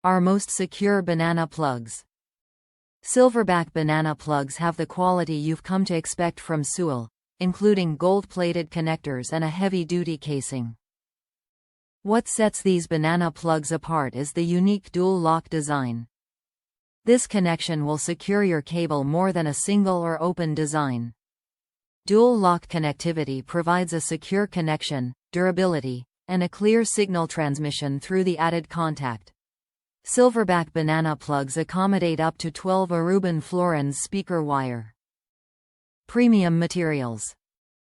Our most secure banana plugs. Silverback banana plugs have the quality you've come to expect from Sewell, including gold-plated connectors and a heavy-duty casing. What sets these banana plugs apart is the unique dual-lock design. This connection will secure your cable more than a single or open design. Dual-lock connectivity provides a secure connection, durability, and a clear signal transmission through the added contact. Silverback banana plugs accommodate up to 12 Aruban fluorines speaker wire. Premium materials.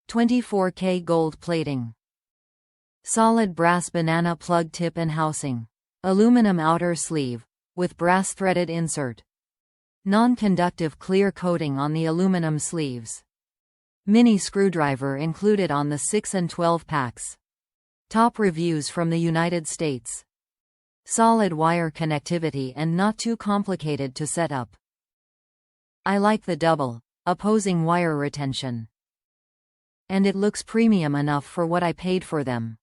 24K gold plating. Solid brass banana plug tip and housing. Aluminum outer sleeve, with brass threaded insert. Non-conductive clear coating on the aluminum sleeves. Mini screwdriver included on the 6 and 12 packs. Top reviews from the United States. Solid wire connectivity and not too complicated to set up. I like the double, opposing wire retention. And it looks premium enough for what I paid for them.